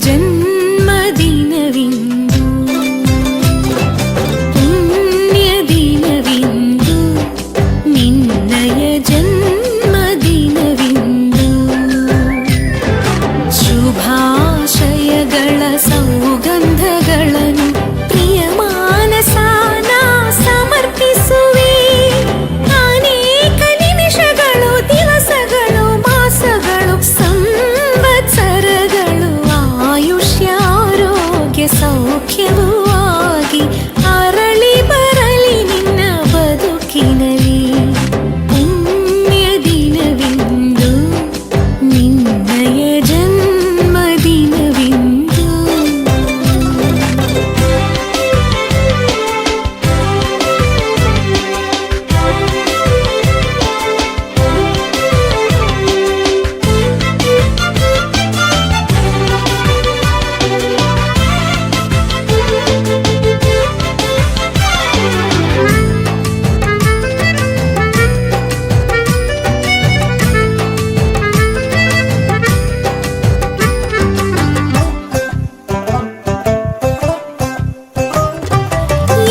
ಜನ್ಮದಿನವಿಂದು ಪುಣ್ಯ ದಿನವಿಂದು ನಿನ್ನಯ ಜನ್ಮದಿನವಿಂದು ಶುಭಾಶಯಗಳ ಸೌಗಂಧಗಳನ್ನು ಪ್ರಿಯ ಮಾನಸ ನಾ ಸಮರ್ಪಿಸುವೆ ಅನೇಕ ನಿಮಿಷಗಳು ದಿವಸಗಳು ಮಾಸಗಳು ಸಂವತ್ಸರಗಳು ಆಯುಷ್ಯಾರೋಗ್ಯ ಸೌಖ್ಯವೂ ಆಗಿ ಅರಳಿ ಬರಲಿ ನಿನ್ನ ಬದುಕಿನಲ್ಲಿ ಪುಣ್ಯ ದಿನವಿಂದು ನಿನ್ನಯ ಜನ್ಮದಿನವಿಂದು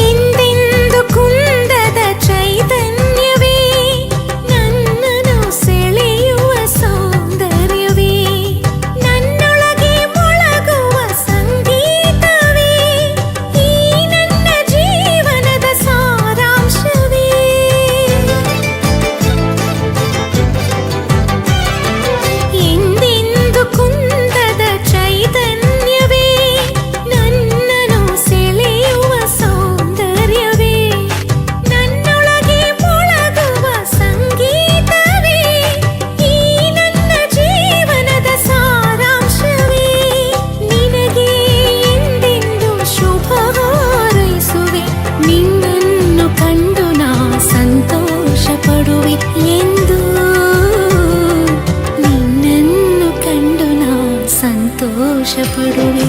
ಎಂದೆಂದು ಕುಂದದ ಚೈತನ್ಯವೇ ನನ್ನನ್ನು ಸೆಳೆಯುವ ಸೌಂದರ್ಯವೇ ನನ್ನೊಳಗೆ ಮೊಳಗುವ ಸಂಗೀತವೇ ಈ ನನ್ನ ಜೀವನದ ಸಾರಾಂಶವೇ ಎಂದೆಂದು ಕುಂದದ ಚೈತನ್ಯವೇ ನನ್ನನ್ನು ಸೆಳೆಯುವ ಸೌಂದರ್ಯವೇ ನನ್ನೊಳಗೆ ಮೊಳಗುವ ಸಂಗೀತವೇ ಈ ನನ್ನ ಜೀವನದ ಸಾರಾಂಶವೇ ನಿನಗೆ ಎಂದೆಂದು ಶುಭ ಹಾರೈಸುವೆ ನಿನ್ನನ್ನು ಕಂಡು ನಾ ಸಂತೋಷ ಪಡುವೆ ಎಂದು ನಿನ್ನನ್ನು ಕಂಡು ನಾ ಸಂತೋಷ ಪಡುವೆ